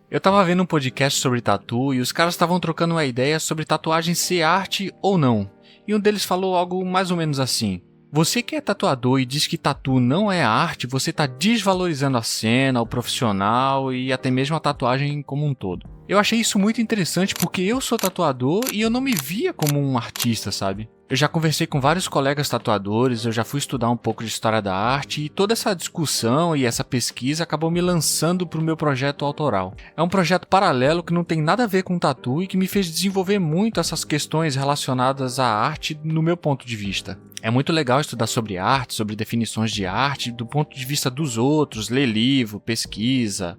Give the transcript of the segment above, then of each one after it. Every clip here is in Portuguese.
Eu tava vendo um podcast sobre tatu e os caras estavam trocando uma ideia sobre tatuagem ser arte ou não. E um deles falou algo mais ou menos assim: você que é tatuador e diz que tatu não é arte, você tá desvalorizando a cena, o profissional e até mesmo a tatuagem como um todo. Eu achei isso muito interessante porque eu sou tatuador e eu não me via como um artista, sabe? Eu já conversei com vários colegas tatuadores, eu já fui estudar um pouco de história da arte e toda essa discussão e essa pesquisa acabou me lançando para o meu projeto autoral. É um projeto paralelo que não tem nada a ver com tatu e que me fez desenvolver muito essas questões relacionadas à arte no meu ponto de vista. É muito legal estudar sobre arte, sobre definições de arte, do ponto de vista dos outros, ler livro, pesquisa,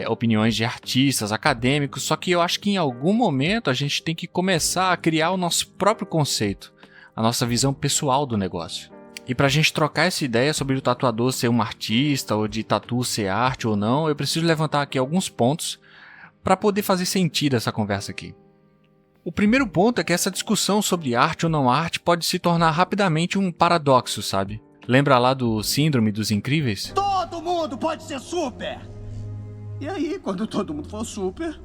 opiniões de artistas, acadêmicos, só que eu acho que em algum momento a gente tem que começar a criar o nosso próprio conceito, a nossa visão pessoal do negócio. E pra gente trocar essa ideia sobre o tatuador ser um artista, ou de tatu ser arte ou não, eu preciso levantar aqui alguns pontos para poder fazer sentido essa conversa aqui. O primeiro ponto é que essa discussão sobre arte ou não arte pode se tornar rapidamente um paradoxo, sabe? Lembra lá do Síndrome dos Incríveis? Todo mundo pode ser super! E aí, quando todo mundo for super...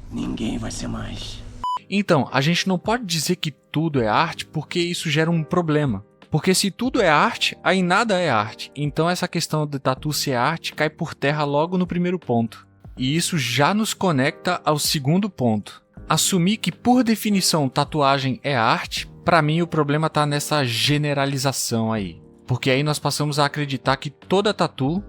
ninguém vai ser mais. Então, a gente não pode dizer que tudo é arte porque isso gera um problema. Porque se tudo é arte, aí nada é arte. Então essa questão de tatu ser arte cai por terra logo no primeiro ponto. E isso já nos conecta ao segundo ponto. Assumir que, por definição, tatuagem é arte, pra mim o problema tá nessa generalização aí. Porque aí nós passamos a acreditar que toda tatu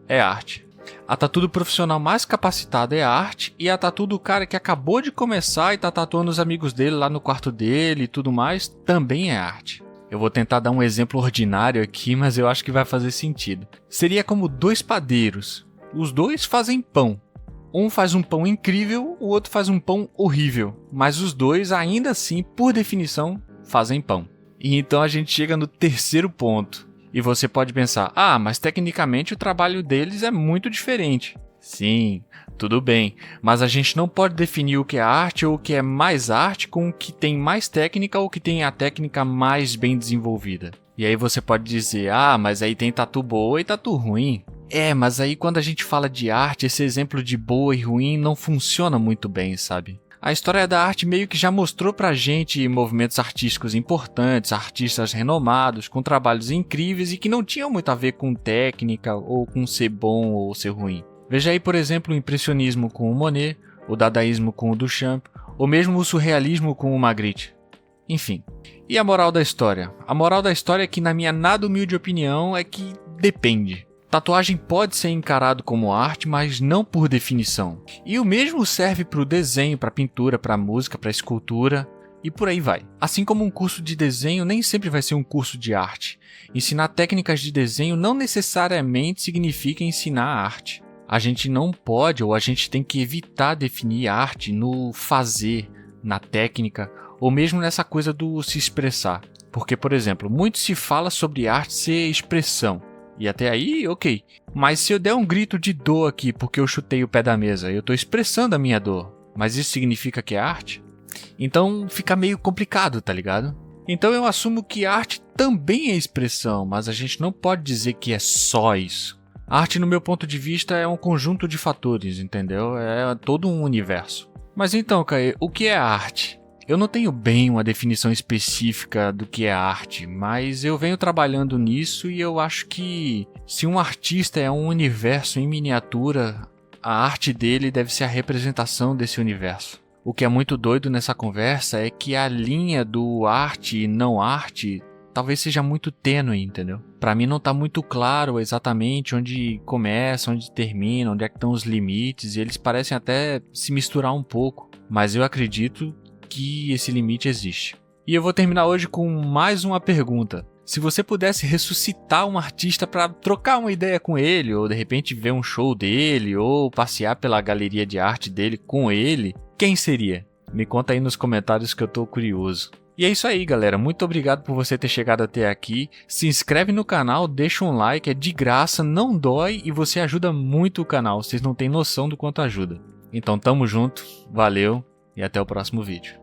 é arte. A tatu do profissional mais capacitado é arte, e a tatu do cara que acabou de começar e tá tatuando os amigos dele lá no quarto dele e tudo mais, também é arte. Eu vou tentar dar um exemplo ordinário aqui, mas eu acho que vai fazer sentido. Seria como dois padeiros. Os dois fazem pão. Um faz um pão incrível, o outro faz um pão horrível. Mas os dois, ainda assim, por definição, fazem pão. E então a gente chega no terceiro ponto. E você pode pensar, mas tecnicamente o trabalho deles é muito diferente. Sim, tudo bem, mas a gente não pode definir o que é arte ou o que é mais arte com o que tem mais técnica ou o que tem a técnica mais bem desenvolvida. E aí você pode dizer, mas aí tem tatu boa e tatu ruim. Mas aí quando a gente fala de arte, esse exemplo de boa e ruim não funciona muito bem, sabe? A história da arte meio que já mostrou pra gente movimentos artísticos importantes, artistas renomados, com trabalhos incríveis e que não tinham muito a ver com técnica ou com ser bom ou ser ruim. Veja aí, por exemplo, o impressionismo com o Monet, o dadaísmo com o Duchamp, ou mesmo o surrealismo com o Magritte. Enfim. E a moral da história? A moral da história é que, na minha nada humilde opinião, é que depende. Tatuagem pode ser encarado como arte, mas não por definição. E o mesmo serve para o desenho, para a pintura, para a música, para a escultura e por aí vai. Assim como um curso de desenho nem sempre vai ser um curso de arte. Ensinar técnicas de desenho não necessariamente significa ensinar arte. A gente não pode ou a gente tem que evitar definir arte no fazer, na técnica ou mesmo nessa coisa do se expressar. Porque, por exemplo, muito se fala sobre arte ser expressão. E até aí, ok. Mas se eu der um grito de dor aqui porque eu chutei o pé da mesa, eu estou expressando a minha dor. Mas isso significa que é arte? Então fica meio complicado, tá ligado? Então eu assumo que arte também é expressão, mas a gente não pode dizer que é só isso. A arte, no meu ponto de vista, é um conjunto de fatores, entendeu? É todo um universo. Mas então, Caê, o que é arte? Eu não tenho bem uma definição específica do que é arte, mas eu venho trabalhando nisso e eu acho que se um artista é um universo em miniatura, a arte dele deve ser a representação desse universo. O que é muito doido nessa conversa é que a linha do arte e não arte talvez seja muito tênue, entendeu? Pra mim não tá muito claro exatamente onde começa, onde termina, onde é que estão os limites, e eles parecem até se misturar um pouco, mas eu acredito que esse limite existe. E eu vou terminar hoje com mais uma pergunta. Se você pudesse ressuscitar um artista para trocar uma ideia com ele, ou de repente ver um show dele, ou passear pela galeria de arte dele com ele, quem seria? Me conta aí nos comentários que eu tô curioso. E é isso aí, galera. Muito obrigado por você ter chegado até aqui. Se inscreve no canal, deixa um like, é de graça, não dói e você ajuda muito o canal. Vocês não têm noção do quanto ajuda. Então tamo junto, valeu e até o próximo vídeo.